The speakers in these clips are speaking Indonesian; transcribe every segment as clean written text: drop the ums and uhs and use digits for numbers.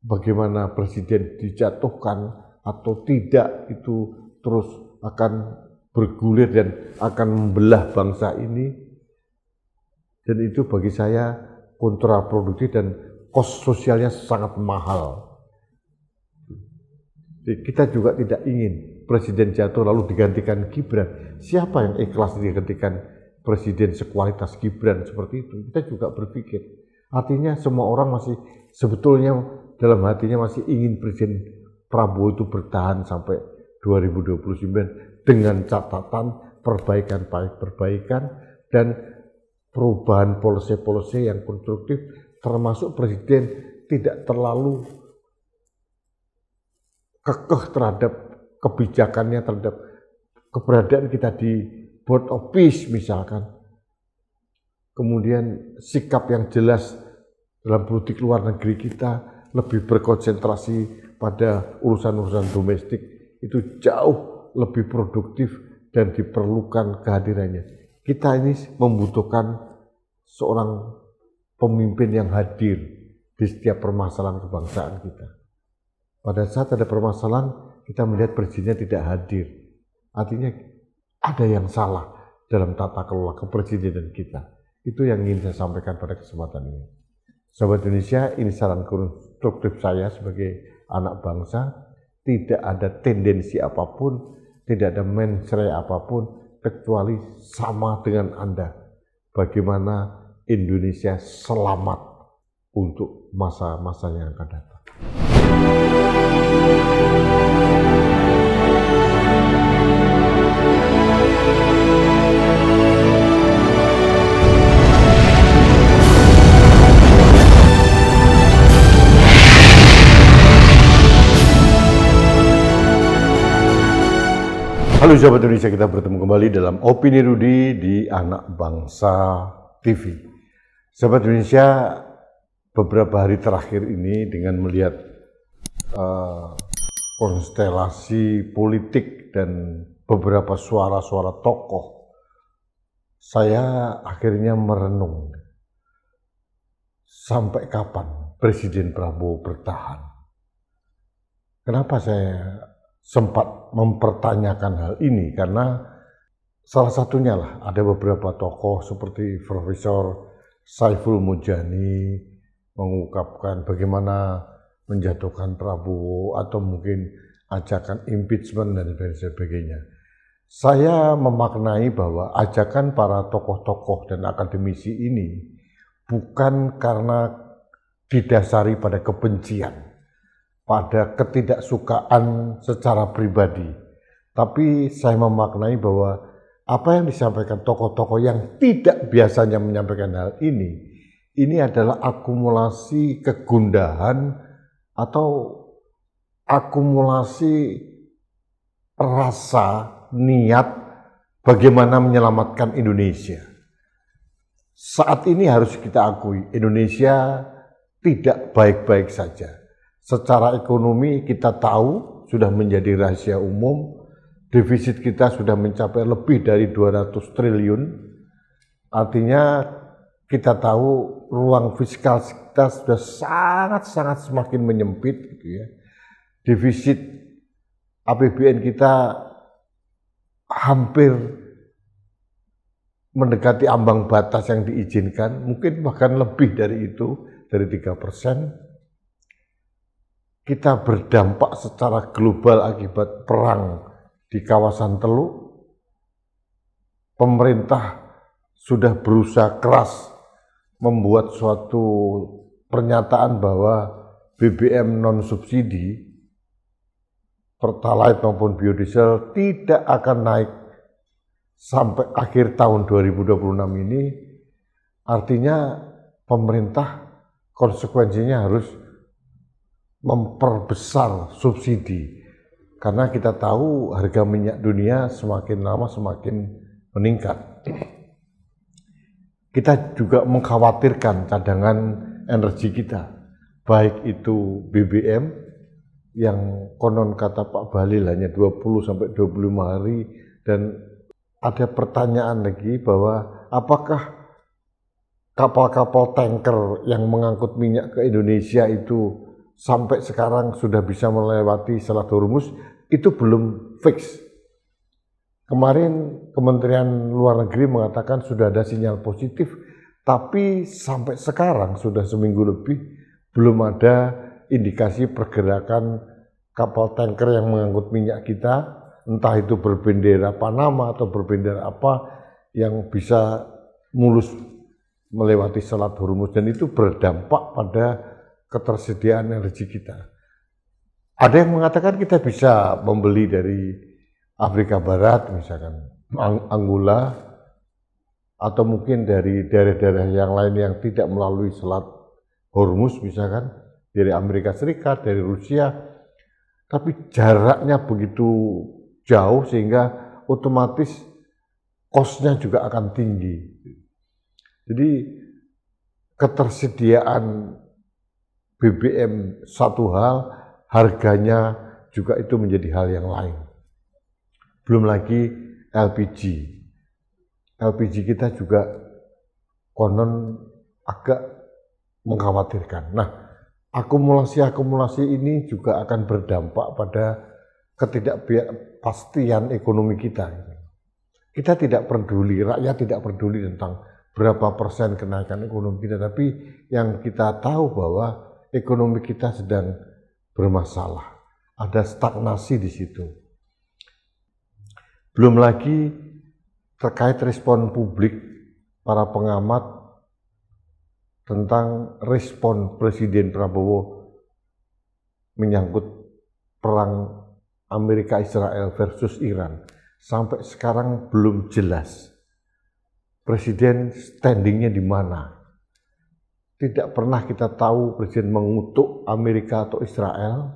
bagaimana presiden dijatuhkan atau tidak itu terus akan bergulir dan akan membelah bangsa ini, dan itu bagi saya kontraproduktif dan kos sosialnya sangat mahal. Kita juga tidak ingin presiden jatuh lalu digantikan Gibran. Siapa yang ikhlas digantikan presiden sekualitas Gibran seperti itu? Kita juga berpikir, artinya semua orang masih sebetulnya dalam hatinya masih ingin Presiden Prabowo itu bertahan sampai 2029 dengan catatan perbaikan dan perubahan polisi-polisi yang konstruktif, termasuk presiden tidak terlalu kekeh terhadap kebijakannya, terhadap keberadaan kita di Board of Peace misalkan. Kemudian sikap yang jelas dalam politik luar negeri kita, lebih berkonsentrasi pada urusan-urusan domestik, itu jauh lebih produktif dan diperlukan kehadirannya. Kita ini membutuhkan seorang pemimpin yang hadir di setiap permasalahan kebangsaan kita. Pada saat ada permasalahan, kita melihat presidennya tidak hadir. Artinya ada yang salah dalam tata kelola kepresidenan kita. Itu yang ingin saya sampaikan pada kesempatan ini. Sahabat Indonesia, ini saran konstruktif saya sebagai anak bangsa. Tidak ada tendensi apapun, tidak ada mensreya apapun, kecuali sama dengan Anda. Bagaimana Indonesia selamat untuk masa-masa yang akan datang. Halo sahabat Indonesia, kita bertemu kembali dalam Opini Rudi di Anak Bangsa TV. Sahabat Indonesia, beberapa hari terakhir ini dengan melihat konstelasi politik dan beberapa suara-suara tokoh, saya akhirnya merenung, sampai kapan Presiden Prabowo bertahan? Kenapa saya sempat mempertanyakan hal ini? Karena salah satunya lah ada beberapa tokoh seperti Profesor Saiful Mujani mengungkapkan bagaimana menjatuhkan Prabowo atau mungkin ajakan impeachment dan sebagainya. Saya memaknai bahwa ajakan para tokoh-tokoh dan akademisi ini bukan karena didasari pada kebencian, pada ketidaksukaan secara pribadi. Tapi saya memaknai bahwa apa yang disampaikan tokoh-tokoh yang tidak biasanya menyampaikan hal ini adalah akumulasi kegundahan atau akumulasi rasa niat bagaimana menyelamatkan Indonesia. Saat ini harus kita akui, Indonesia tidak baik-baik saja. Secara ekonomi kita tahu sudah menjadi rahasia umum, defisit kita sudah mencapai lebih dari 200 triliun. Artinya kita tahu ruang fiskal kita sudah sangat-sangat semakin menyempit gitu ya. Defisit APBN kita hampir mendekati ambang batas yang diizinkan, mungkin bahkan lebih dari itu, dari 3%. Kita berdampak secara global akibat perang di kawasan Teluk. Pemerintah sudah berusaha keras membuat suatu pernyataan bahwa BBM non-subsidi, Pertalite maupun biodiesel tidak akan naik sampai akhir tahun 2026 ini. Artinya pemerintah konsekuensinya harus memperbesar subsidi, karena kita tahu harga minyak dunia semakin lama semakin meningkat. Kita juga mengkhawatirkan cadangan energi kita, baik itu BBM yang konon kata Pak Bahlil hanya 20-25 hari, dan ada pertanyaan lagi bahwa apakah kapal-kapal tanker yang mengangkut minyak ke Indonesia itu sampai sekarang sudah bisa melewati Selat Hormuz itu belum fix. Kemarin Kementerian Luar Negeri mengatakan sudah ada sinyal positif, tapi sampai sekarang sudah seminggu lebih belum ada indikasi pergerakan kapal tanker yang mengangkut minyak kita, entah itu berbendera Panama atau berbendera apa, yang bisa mulus melewati Selat Hormuz, dan itu berdampak pada ketersediaan energi kita. Ada yang mengatakan kita bisa membeli dari Afrika Barat, misalkan Angola, atau mungkin dari daerah-daerah yang lain yang tidak melalui Selat Hormuz, misalkan dari Amerika Serikat, dari Rusia, tapi jaraknya begitu jauh sehingga otomatis cost-nya juga akan tinggi. Jadi ketersediaan BBM satu hal, harganya juga itu menjadi hal yang lain. Belum lagi LPG. LPG kita juga konon agak mengkhawatirkan. Nah, akumulasi ini juga akan berdampak pada ketidakpastian ekonomi kita. Kita tidak peduli, rakyat tidak peduli tentang berapa persen kenaikan ekonomi kita, tapi yang kita tahu bahwa ekonomi kita sedang bermasalah. Ada stagnasi di situ. Belum lagi terkait respon publik, para pengamat tentang respon Presiden Prabowo menyangkut perang Amerika-Israel versus Iran. Sampai sekarang belum jelas Presiden standingnya di mana. Tidak pernah kita tahu Presiden mengutuk Amerika atau Israel,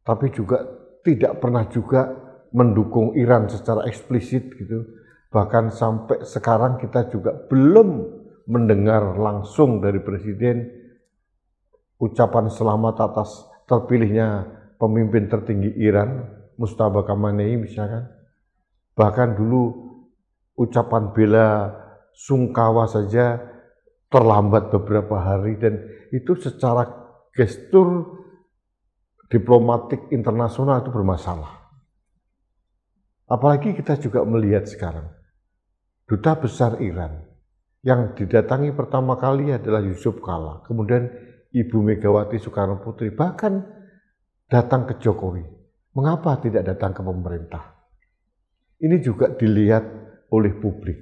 tapi juga tidak pernah juga mendukung Iran secara eksplisit gitu. Bahkan sampai sekarang kita juga belum mendengar langsung dari Presiden ucapan selamat atas terpilihnya pemimpin tertinggi Iran, Mujtaba Khamenei misalkan. Bahkan dulu ucapan bela sungkawa saja terlambat beberapa hari, dan itu secara gestur diplomatik internasional itu bermasalah. Apalagi kita juga melihat sekarang, Duta Besar Iran yang didatangi pertama kali adalah Yusuf Kala, kemudian Ibu Megawati Soekarno Putri, bahkan datang ke Jokowi. Mengapa tidak datang ke pemerintah? Ini juga dilihat oleh publik.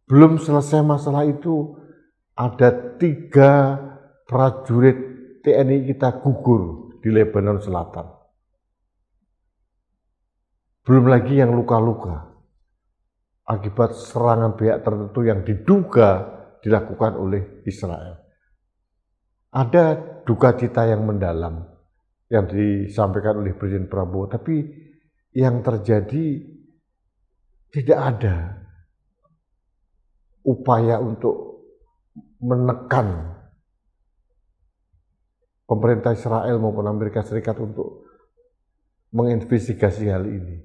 Belum selesai masalah itu, ada 3 prajurit TNI kita gugur di Lebanon Selatan. Belum lagi yang luka-luka akibat serangan pihak tertentu yang diduga dilakukan oleh Israel. Ada duka cita yang mendalam yang disampaikan oleh Presiden Prabowo, tapi yang terjadi tidak ada upaya untuk menekan pemerintah Israel maupun Amerika Serikat untuk menginvestigasi hal ini.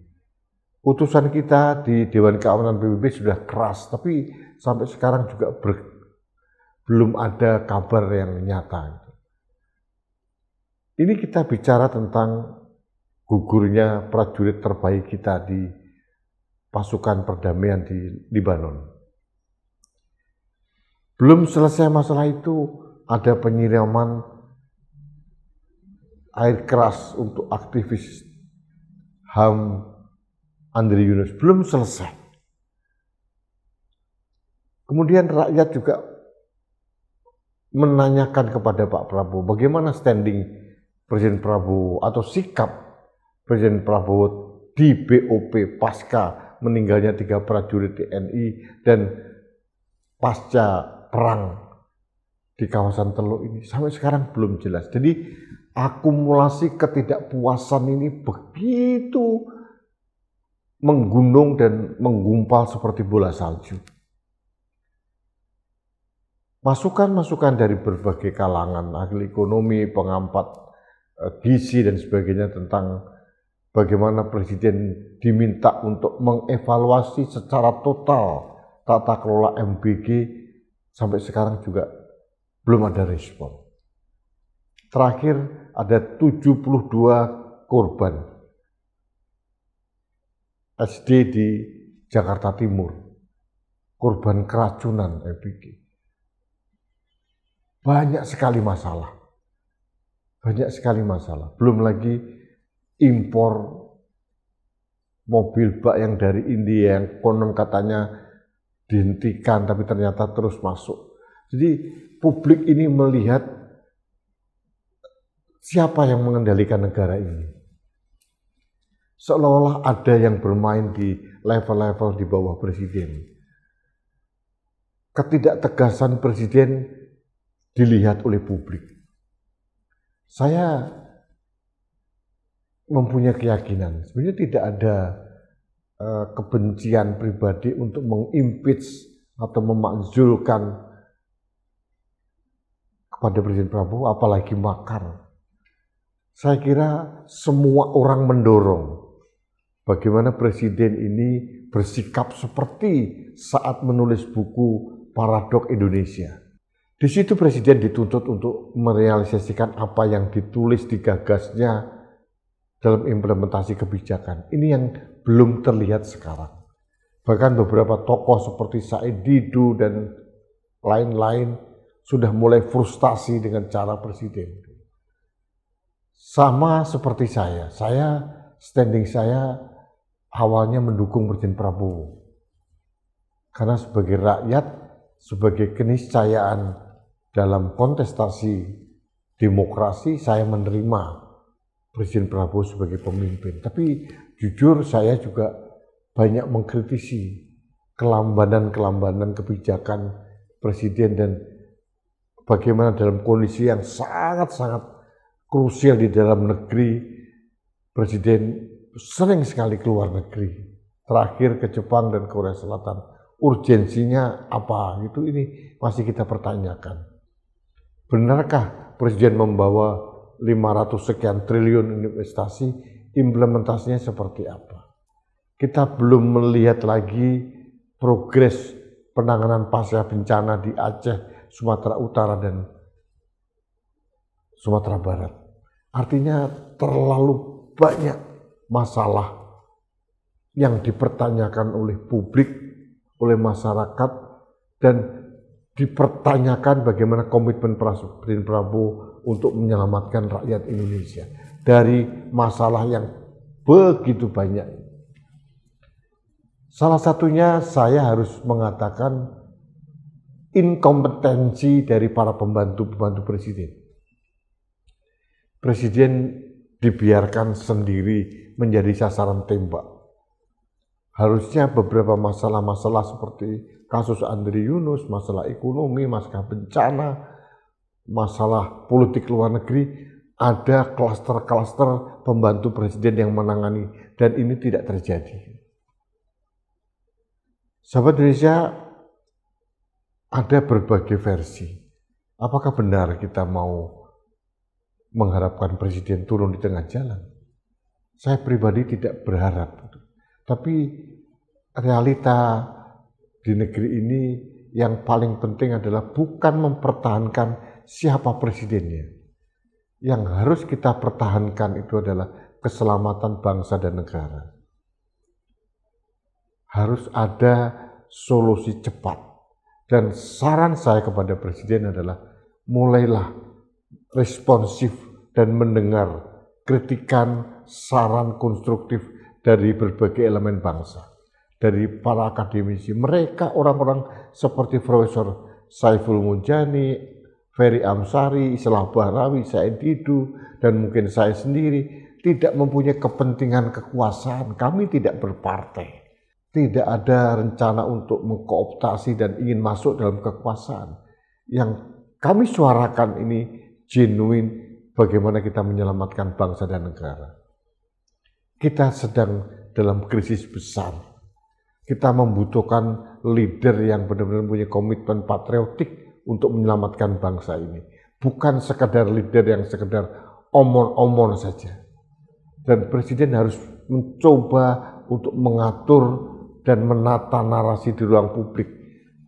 Utusan kita di Dewan Keamanan PBB sudah keras, tapi sampai sekarang juga belum ada kabar yang nyata. Ini kita bicara tentang gugurnya prajurit terbaik kita di pasukan perdamaian di Libanon. Belum selesai masalah itu, ada penyiraman air keras untuk aktivis HAM Andri Yunus, belum selesai. Kemudian rakyat juga menanyakan kepada Pak Prabowo, bagaimana standing Presiden Prabowo atau sikap Presiden Prabowo di BOP pasca meninggalnya 3 prajurit TNI dan pasca perang di kawasan Teluk ini. Sampai sekarang belum jelas. Jadi akumulasi ketidakpuasan ini begitu menggunung dan menggumpal seperti bola salju. Masukan-masukan dari berbagai kalangan, ahli ekonomi, pengampat gizi dan sebagainya tentang bagaimana Presiden diminta untuk mengevaluasi secara total tata kelola MBG, sampai sekarang juga belum ada respon. Terakhir ada 72 korban SD di Jakarta Timur, korban keracunan LPG. Banyak sekali masalah. Belum lagi impor mobil bak yang dari India yang konon katanya dihentikan tapi ternyata terus masuk. Jadi publik ini melihat siapa yang mengendalikan negara ini. Seolah-olah ada yang bermain di level-level di bawah presiden. Ketidaktegasan presiden dilihat oleh publik. Saya mempunyai keyakinan, sebenarnya tidak ada kebencian pribadi untuk mengimpeach atau memakzulkan kepada Presiden Prabowo, apalagi makar. Saya kira semua orang mendorong bagaimana Presiden ini bersikap seperti saat menulis buku Paradok Indonesia. Di situ Presiden dituntut untuk merealisasikan apa yang ditulis, digagasnya dalam implementasi kebijakan. Ini yang belum terlihat sekarang. Bahkan beberapa tokoh seperti Said Didu dan lain-lain sudah mulai frustasi dengan cara Presiden. Sama seperti saya standing saya awalnya mendukung Presiden Prabowo. Karena sebagai rakyat, sebagai keniscayaan dalam kontestasi demokrasi, saya menerima Presiden Prabowo sebagai pemimpin. Tapi jujur saya juga banyak mengkritisi kelambanan kebijakan Presiden dan bagaimana dalam kondisi yang sangat-sangat krusial di dalam negeri, Presiden sering sekali keluar negeri. Terakhir ke Jepang dan Korea Selatan. Urgensinya apa? Itu ini masih kita pertanyakan. Benarkah Presiden membawa 500 sekian triliun investasi, implementasinya seperti apa? Kita belum melihat lagi progres penanganan pasca bencana di Aceh, Sumatera Utara, dan Sumatera Barat. Artinya terlalu banyak masalah yang dipertanyakan oleh publik, oleh masyarakat, dan dipertanyakan bagaimana komitmen Presiden Prabowo untuk menyelamatkan rakyat Indonesia dari masalah yang begitu banyak. Salah satunya saya harus mengatakan inkompetensi dari para pembantu-pembantu Presiden. Presiden dibiarkan sendiri menjadi sasaran tembak. Harusnya beberapa masalah-masalah seperti kasus Andri Yunus, masalah ekonomi, masalah bencana, masalah politik luar negeri, ada klaster-klaster pembantu presiden yang menangani, dan ini tidak terjadi. Sahabat Indonesia, ada berbagai versi. Apakah benar kita mau mengharapkan presiden turun di tengah jalan? Saya pribadi tidak berharap. Tapi realita di negeri ini yang paling penting adalah bukan mempertahankan siapa presidennya. Yang harus kita pertahankan itu adalah keselamatan bangsa dan negara. Harus ada solusi cepat. Dan saran saya kepada Presiden adalah mulailah responsif dan mendengar kritikan, saran konstruktif dari berbagai elemen bangsa. Dari para akademisi, mereka orang-orang seperti Profesor Saiful Munjani, Ferry Amsari, Islah Bahrawi, Said Didu, dan mungkin saya sendiri tidak mempunyai kepentingan kekuasaan. Kami tidak berpartai. Tidak ada rencana untuk mengkooptasi dan ingin masuk dalam kekuasaan. Yang kami suarakan ini genuine bagaimana kita menyelamatkan bangsa dan negara. Kita sedang dalam krisis besar. Kita membutuhkan leader yang benar-benar punya komitmen patriotik untuk menyelamatkan bangsa ini. Bukan sekadar leader yang sekedar omong-omong saja. Dan Presiden harus mencoba untuk mengatur dan menata narasi di ruang publik.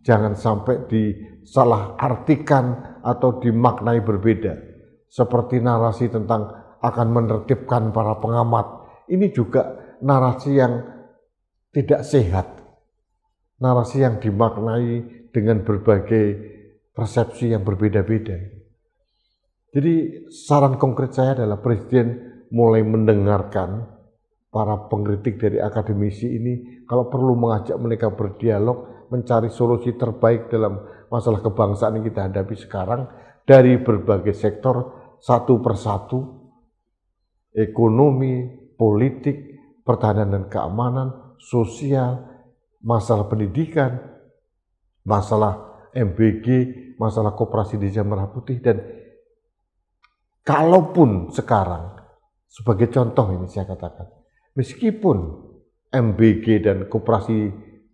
Jangan sampai disalah artikan atau dimaknai berbeda. Seperti narasi tentang akan menertibkan para pengamat. Ini juga narasi yang tidak sehat. Narasi yang dimaknai dengan berbagai persepsi yang berbeda-beda. Jadi saran konkret saya adalah Presiden mulai mendengarkan para pengkritik dari akademisi ini, kalau perlu mengajak mereka berdialog, mencari solusi terbaik dalam masalah kebangsaan yang kita hadapi sekarang dari berbagai sektor satu persatu, ekonomi, politik, pertahanan dan keamanan, sosial, masalah pendidikan, masalah MBG, masalah koperasi Desa Merah Putih, dan kalaupun sekarang, sebagai contoh ini saya katakan, meskipun MBG dan koperasi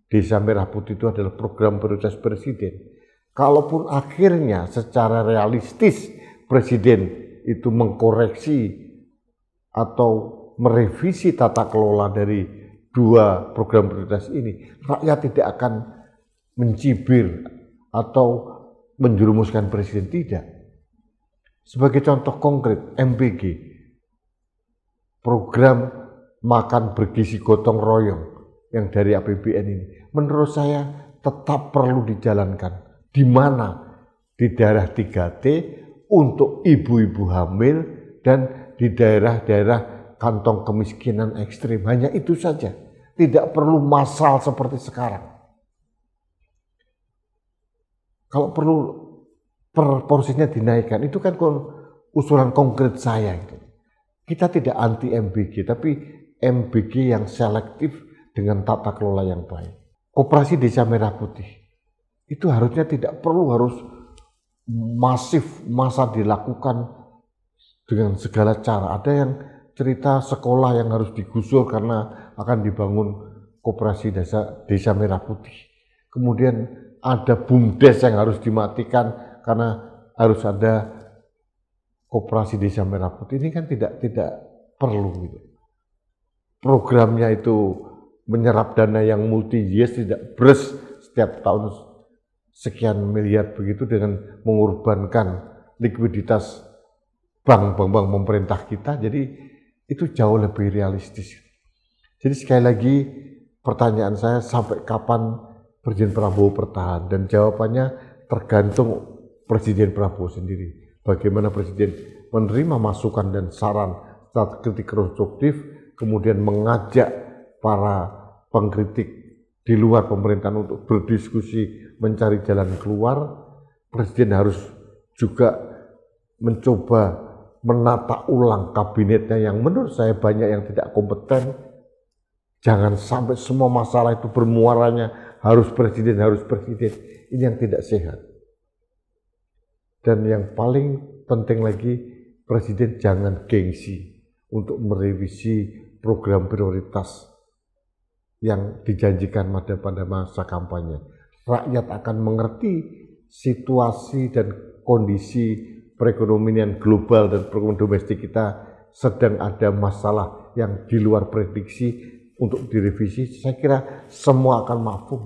Desa Merah Putih itu adalah program prioritas Presiden, kalaupun akhirnya secara realistis Presiden itu mengkoreksi atau merevisi tata kelola dari dua program prioritas ini, rakyat tidak akan mencibir atau menjerumuskan Presiden, tidak. Sebagai contoh konkret, MBG, program makan bergizi gotong royong yang dari APBN ini, menurut saya tetap perlu dijalankan. Di mana? Di daerah 3T untuk ibu-ibu hamil dan di daerah-daerah kantong kemiskinan ekstrim. Hanya itu saja. Tidak perlu massal seperti sekarang. Kalau perlu porsinya dinaikkan, itu kan usulan konkret saya. Kita tidak anti MBG, tapi MBG yang selektif dengan tata kelola yang baik. Koperasi Desa Merah Putih itu harusnya tidak perlu harus masif masa dilakukan dengan segala cara. Ada yang cerita sekolah yang harus digusur karena akan dibangun koperasi Desa Merah Putih. Kemudian ada BUMDes yang harus dimatikan karena harus ada koperasi Desa Merah Putih. Ini kan tidak perlu gitu. Programnya itu menyerap dana yang multi years, tidak beres setiap tahun sekian miliar begitu dengan mengorbankan likuiditas bank pemerintah kita. Jadi itu jauh lebih realistis. Jadi sekali lagi pertanyaan saya, sampai kapan Presiden Prabowo bertahan? Dan jawabannya tergantung Presiden Prabowo sendiri. Bagaimana Presiden menerima masukan dan saran saat kritik konstruktif, kemudian mengajak para pengkritik di luar pemerintahan untuk berdiskusi, mencari jalan keluar. Presiden harus juga mencoba menata ulang kabinetnya yang menurut saya banyak yang tidak kompeten. Jangan sampai semua masalah itu bermuaranya harus presiden. Ini yang tidak sehat. Dan yang paling penting lagi, Presiden jangan gengsi untuk merevisi program prioritas yang dijanjikan pada masa kampanye. Rakyat akan mengerti situasi dan kondisi perekonomian global dan perekonomian domestik kita sedang ada masalah yang di luar prediksi untuk direvisi. Saya kira semua akan mafhum.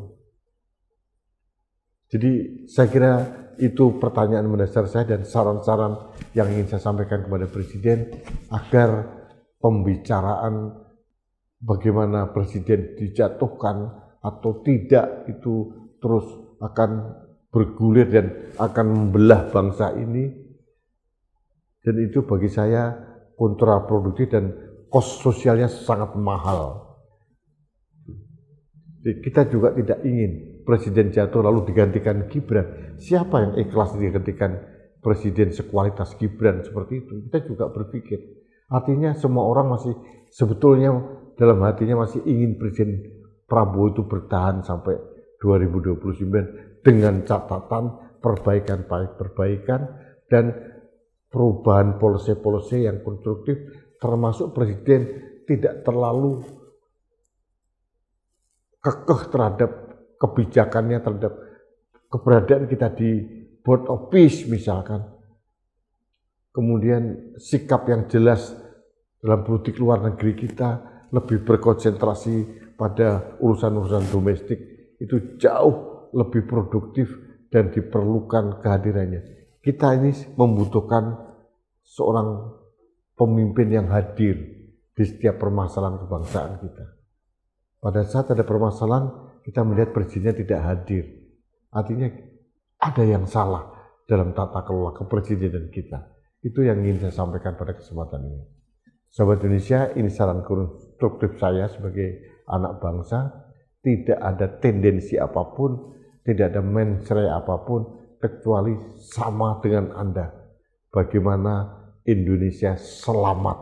Jadi saya kira itu pertanyaan mendasar saya dan saran-saran yang ingin saya sampaikan kepada Presiden agar pembicaraan bagaimana Presiden dijatuhkan atau tidak itu terus akan bergulir dan akan membelah bangsa ini. Dan itu bagi saya kontraproduktif dan kos sosialnya sangat mahal. Jadi kita juga tidak ingin Presiden jatuh lalu digantikan Gibran. Siapa yang ikhlas digantikan Presiden sekualitas Gibran seperti itu? Kita juga berpikir. Artinya semua orang masih sebetulnya dalam hatinya masih ingin Presiden Prabowo itu bertahan sampai 2029 dengan catatan perbaikan dan perubahan polisi yang konstruktif, termasuk Presiden tidak terlalu kekeh terhadap kebijakannya, terhadap keberadaan kita di Board of Peace misalkan. Kemudian sikap yang jelas dalam politik luar negeri kita lebih berkonsentrasi pada urusan-urusan domestik, itu jauh lebih produktif dan diperlukan kehadirannya. Kita ini membutuhkan seorang pemimpin yang hadir di setiap permasalahan kebangsaan kita. Pada saat ada permasalahan, kita melihat presidennya tidak hadir. Artinya ada yang salah dalam tata kelola kepresidenan kita. Itu yang ingin saya sampaikan pada kesempatan ini. Sahabat Indonesia, ini saran konstruktif saya sebagai anak bangsa. Tidak ada tendensi apapun, tidak ada mensreya apapun, kecuali sama dengan Anda. Bagaimana Indonesia selamat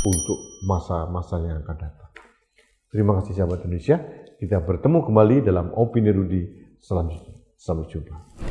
untuk masa-masa yang akan datang. Terima kasih sahabat Indonesia. Kita bertemu kembali dalam Opini Rudy selanjutnya. Sampai jumpa.